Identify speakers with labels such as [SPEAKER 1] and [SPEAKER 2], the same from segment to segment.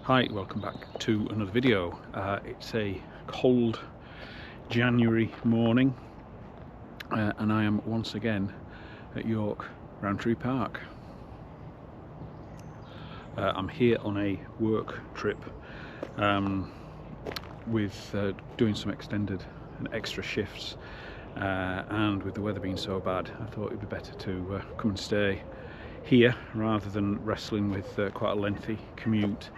[SPEAKER 1] Hi, welcome back to another video. It's a cold January morning and I am once again at York Rowntree Park. I'm here on a work trip with doing some extended and extra shifts, and with the weather being so bad I thought it'd be better to come and stay here rather than wrestling with quite a lengthy commute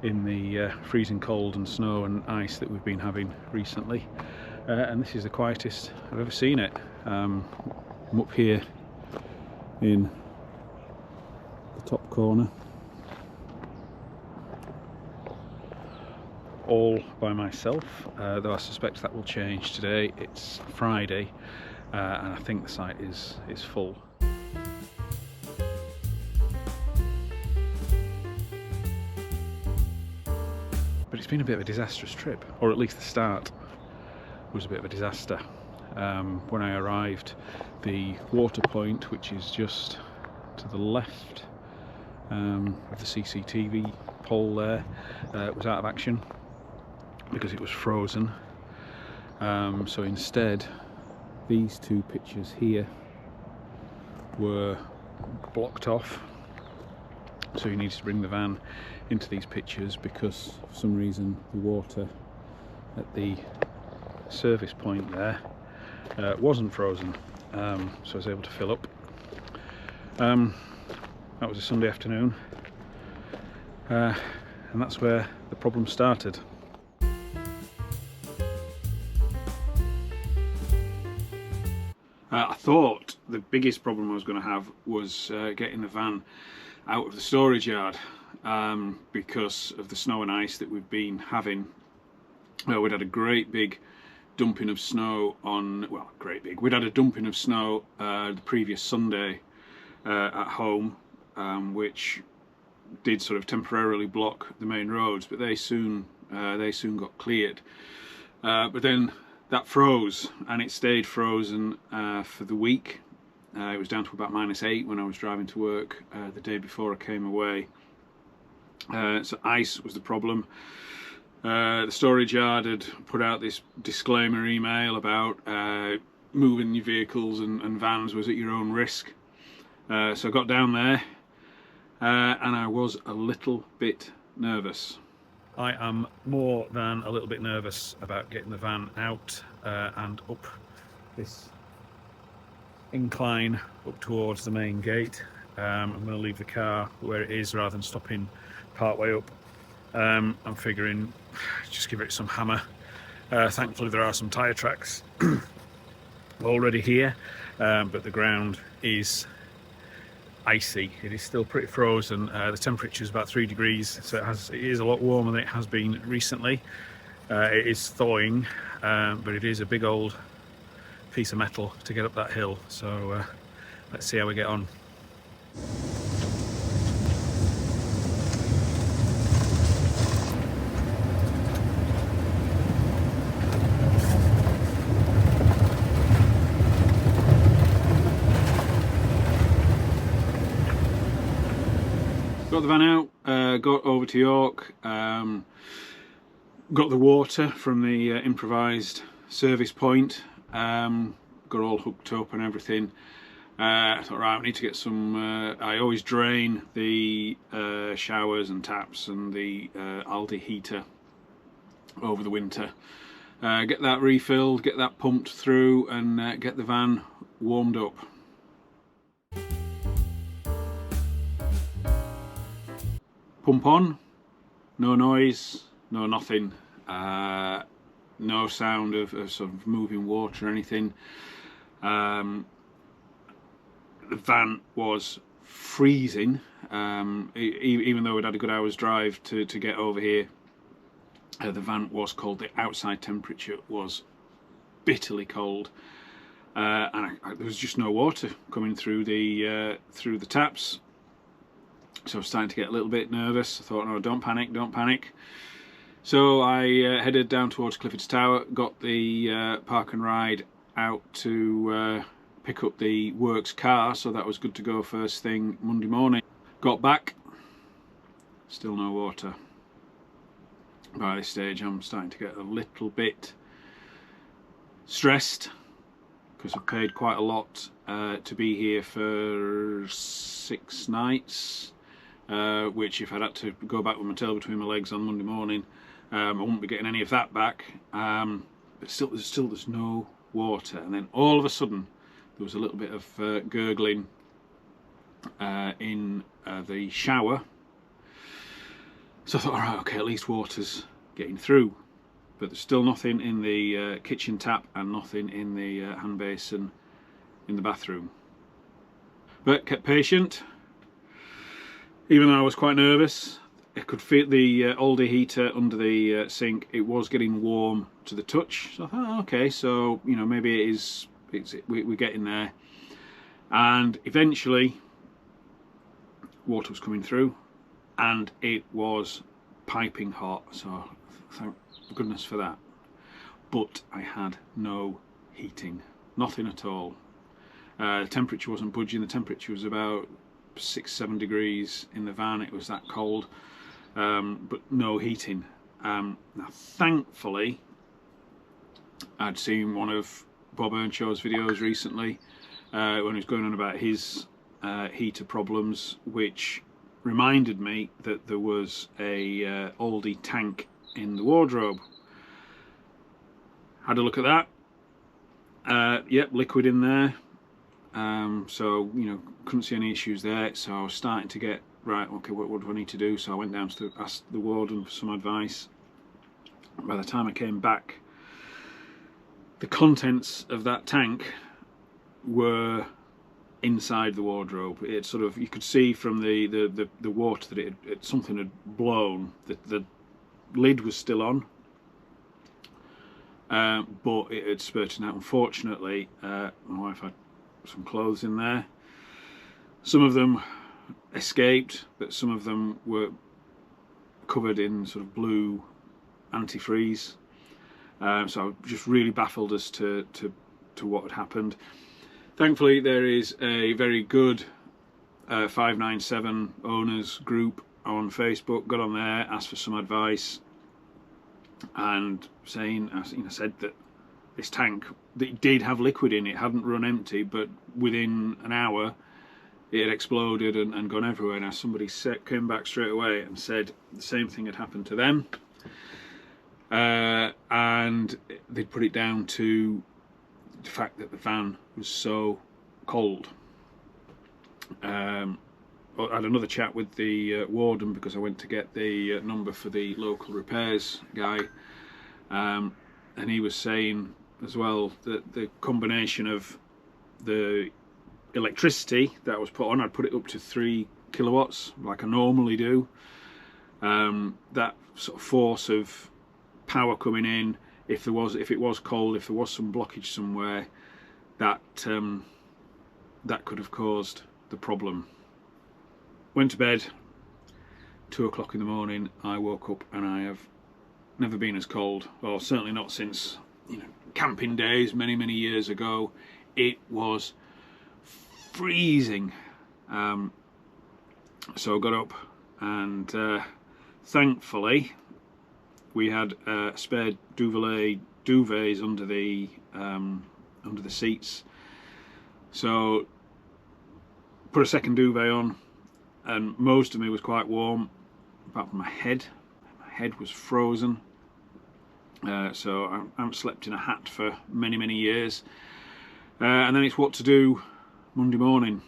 [SPEAKER 1] in the freezing cold and snow and ice that we've been having recently. And this is the quietest I've ever seen it. I'm up here in the top corner, all by myself, though I suspect that will change today. It's Friday and I think the site is full. But it's been a bit of a disastrous trip, or at least the start was a bit of a disaster. When I arrived, the water point, which is just to the left of the CCTV pole there, was out of action because it was frozen. So instead, these two pitches here were blocked off. So you need to bring the van into these pitches because for some reason the water at the service point there wasn't frozen, so I was able to fill up. That was a Sunday afternoon, and that's where the problem started. I thought the biggest problem I was going to have was getting the van out of the storage yard, because of the snow and ice that we've been having. We'd had a great big dumping of snow on, well, great big, we'd had a dumping of snow the previous Sunday at home, which did sort of temporarily block the main roads, but they soon got cleared. But then that froze, and it stayed frozen for the week. It was down to about -8 when I was driving to work the day before I came away. So ice was the problem. The storage yard had put out this disclaimer email about moving your vehicles and vans was at your own risk. So I got down there and I was a little bit nervous. I am more than a little bit nervous about getting the van out and up this incline up towards the main gate. I'm going to leave the car where it is rather than stopping part way up. I'm figuring just give it some hammer. Thankfully there are some tyre tracks already here, but the ground is icy. It is still pretty frozen. The temperature is about 3 degrees, so it is a lot warmer than it has been recently. It is thawing, but it is a big old piece of metal to get up that hill, so let's see how we get on. Got the van out, got over to York, got the water from the improvised service point, got all hooked up and everything. I thought, right, we need to get some, I always drain the showers and taps and the Aldi heater over the winter. Get that refilled, get that pumped through, and get the van warmed up. Pump on, no noise, no nothing, no sound of sort of moving water or anything. The van was freezing, even though we'd had a good hour's drive to get over here. The van was cold. The outside temperature was bitterly cold, and there was just no water coming through the taps. So I was starting to get a little bit nervous. I thought, no, don't panic, don't panic. So I headed down towards Clifford's Tower, got the park and ride out to pick up the works car, so that was good to go first thing Monday morning. Got back, still no water. By this stage I'm starting to get a little bit stressed because I've paid quite a lot to be here for 6 nights, which if I'd had to go back with my tail between my legs on Monday morning, I wouldn't be getting any of that back. But still there's no water, and then all of a sudden there was a little bit of gurgling in the shower. So I thought, alright, okay, at least water's getting through. But there's still nothing in the kitchen tap and nothing in the hand basin in the bathroom. But kept patient. Even though I was quite nervous, I could feel the Aldi heater under the sink. It was getting warm to the touch. So I thought, oh, okay, so you know, maybe we're getting there. And eventually, water was coming through, and it was piping hot. So thank goodness for that. But I had no heating, nothing at all. The temperature wasn't budging. The temperature was about 6-7 degrees in the van. It was that cold, but no heating. Now thankfully I'd seen one of Bob Earnshaw's videos recently when he was going on about his heater problems, which reminded me that there was a Aldi tank in the wardrobe. Had a look at that. Yep, liquid in there. So you know, couldn't see any issues there. So I was starting to get, right, okay, what do I need to do? So I went down to ask the warden for some advice. By the time I came back, the contents of that tank were inside the wardrobe. It sort of, you could see from the water that something had blown. The lid was still on, but it had spurted out. Unfortunately, my wife had some clothes in there. Some of them escaped, but some of them were covered in sort of blue antifreeze. So I was just really baffled as to what had happened. Thankfully, there is a very good 597 owners group on Facebook. Got on there, asked for some advice, and saying, you know, said that this tank, that it did have liquid in it, hadn't run empty, but within an hour it had exploded and gone everywhere. Now somebody came back straight away and said the same thing had happened to them, and they'd put it down to the fact that the van was so cold. I had another chat with the warden because I went to get the number for the local repairs guy, and he was saying as well that the combination of the electricity that was put on, I'd put it up to 3 kilowatts like I normally do, that sort of force of power coming in, if it was cold, if there was some blockage somewhere, that that could have caused the problem. Went to bed, 2 o'clock in the morning. I woke up and I have never been as cold, or certainly not since, you know, camping days many years ago. It was freezing. So I got up, and thankfully we had spare duvets under the seats, so put a second duvet on, and most of me was quite warm apart from my head. My head was frozen. So I haven't slept in a hat for many years, and then it's what to do Monday morning.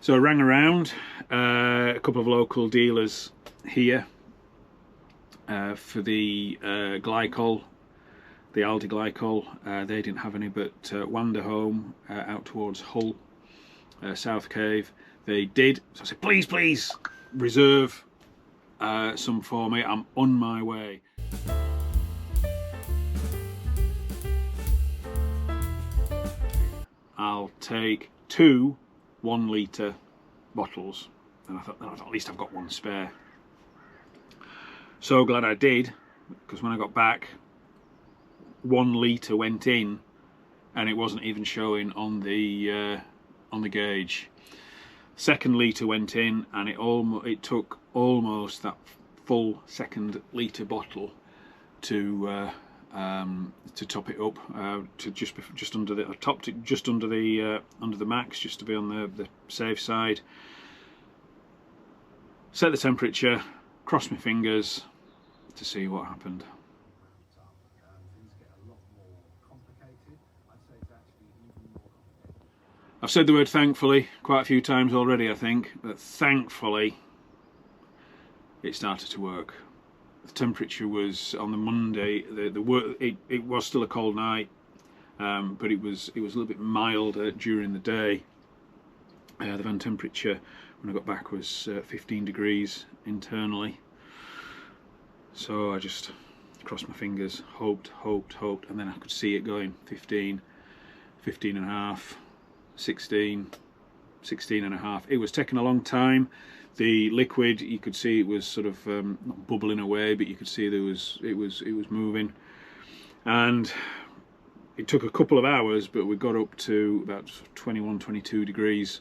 [SPEAKER 1] So I rang around a couple of local dealers here for the glycol, the Aldi glycol. They didn't have any, but Motorhome out towards Hull, South Cave, they did. So I said, please reserve some for me, I'm on my way. I'll take 2 1-litre bottles, and I thought, oh, at least I've got one spare. So glad I did, because when I got back, 1 litre went in, and it wasn't even showing on the gauge. 2nd litre went in, and it took almost that full 2nd litre bottle to top it up to just under the, I topped it just under the max, just to be on the safe side. Set the temperature, cross my fingers to see what happened. I've said the word thankfully quite a few times already, I think, but thankfully it started to work. The temperature was on the Monday. It was still a cold night, but it was a little bit milder during the day. The van temperature when I got back was 15 degrees internally. So I just crossed my fingers, hoped, and then I could see it going 15, 15 and a half, 16, 16 and a half. It was taking a long time. The liquid, you could see it was sort of not bubbling away, but you could see it was moving, and it took a couple of hours, but we got up to about 21, 22 degrees,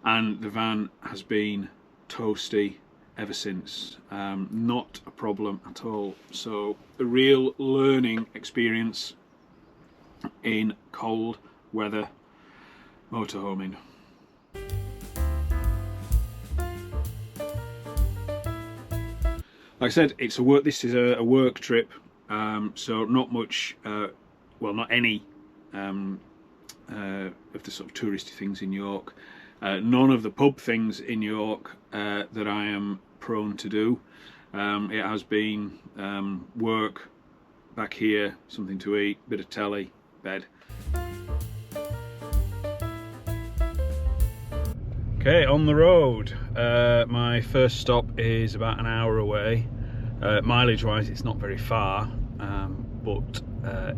[SPEAKER 1] and the van has been toasty ever since. Not a problem at all. So a real learning experience in cold weather motorhoming. Like I said, it's a work. This is a work trip, so not much. Well, not any of the sort of touristy things in York. None of the pub things in York that I am prone to do. It has been work back here, something to eat, bit of telly, bed. Okay, on the road. My first stop is about an hour away. Mileage wise it's not very far, but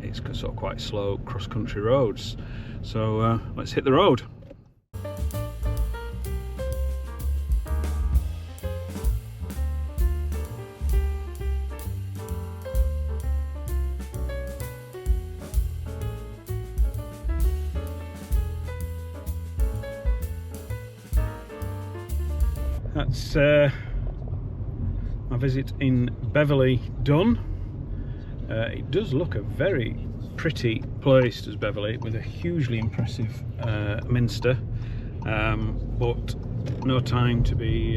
[SPEAKER 1] it's sort of quite slow cross-country roads. So let's hit the road. That's my visit in Beverley done. It does look a very pretty place, does Beverley, with a hugely impressive minster, but no time to be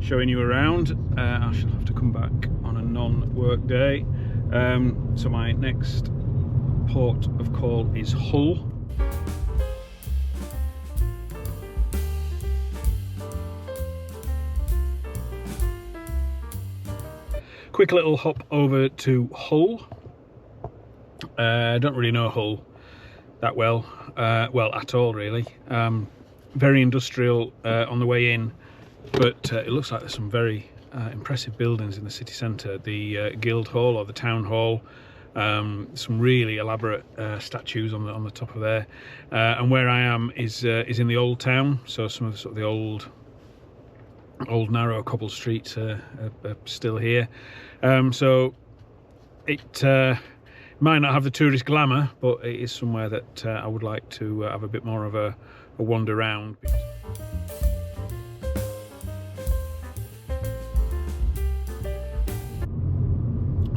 [SPEAKER 1] showing you around. I shall have to come back on a non-work day. So my next port of call is Hull. Quick little hop over to Hull. I don't really know Hull that well, at all really. Very industrial on the way in, but it looks like there's some very impressive buildings in the city centre. The Guild Hall or the Town Hall, some really elaborate statues on the top of there. And where I am is in the old town, so some of the sort of the old narrow cobble streets are still here. So it might not have the tourist glamour, but it is somewhere that I would like to have a bit more of a wander around.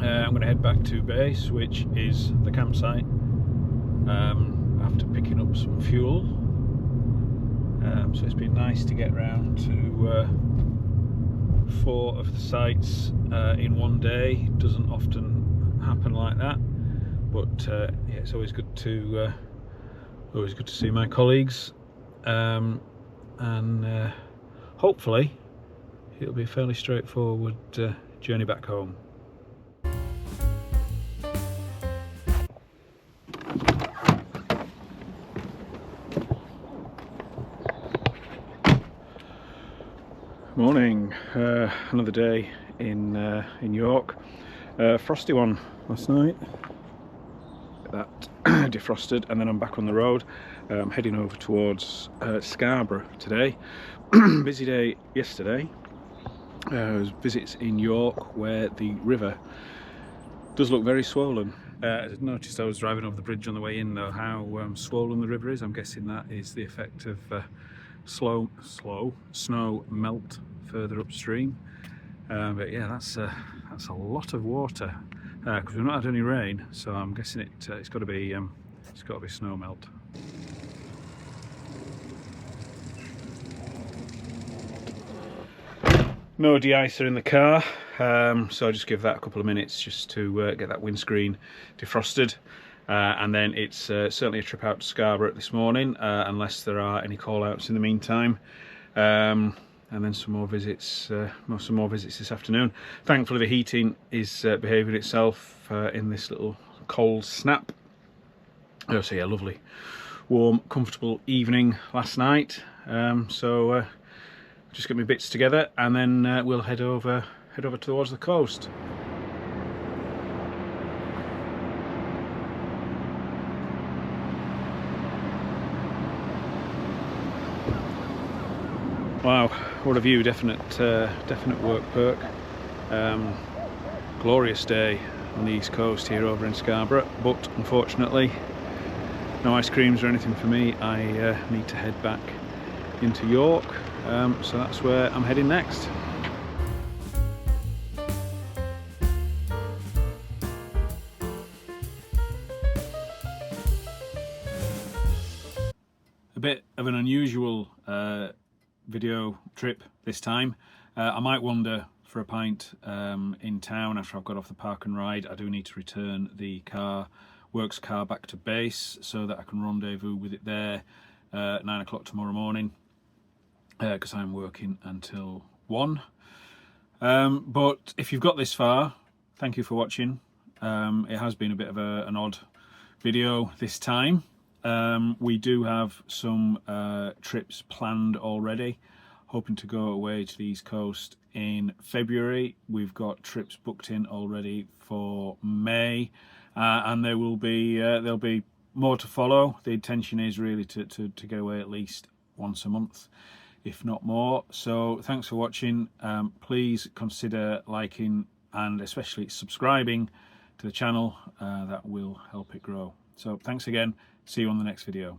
[SPEAKER 1] I'm going to head back to base, which is the campsite, after picking up some fuel. So it's been nice to get round to 4 of the sites in one day. It doesn't often happen like that, but yeah, it's always good to see my colleagues, and hopefully it'll be a fairly straightforward journey back home. Morning, another day in York. Frosty one last night. That defrosted, and then I'm back on the road. I'm heading over towards Scarborough today. Busy day yesterday. Visits in York, where the river does look very swollen. I noticed I was driving over the bridge on the way in, though, how swollen the river is. I'm guessing that is the effect of slow snow melt further upstream. But yeah, that's That's a lot of water because we've not had any rain, so I'm guessing it's got to be snow melt. No de-icer in the car, so I'll just give that a couple of minutes just to get that windscreen defrosted, and then it's certainly a trip out to Scarborough this morning, unless there are any call-outs in the meantime, and then some more visits this afternoon. Thankfully the heating is behaving itself in this little cold snap. Oh, so yeah, lovely warm comfortable evening last night, so just get my bits together and then we'll head over towards the coast. Wow, what a view! Definite work perk. Glorious day on the east coast here over in Scarborough, but unfortunately no ice creams or anything for me. I need to head back into York, so that's where I'm heading next. A bit of an unusual video trip this time. I might wander for a pint in town after I've got off the park and ride. I do need to return the works car back to base so that I can rendezvous with it there at 9 o'clock tomorrow morning, because I'm working until 1. But if you've got this far, thank you for watching. It has been a bit of an odd video this time. We do have some trips planned already, hoping to go away to the East Coast in February. We've got trips booked in already for May, and there'll be more to follow. The intention is really to get away at least once a month, if not more. So thanks for watching. Please consider liking and especially subscribing to the channel. That will help it grow. So thanks again. See you on the next video.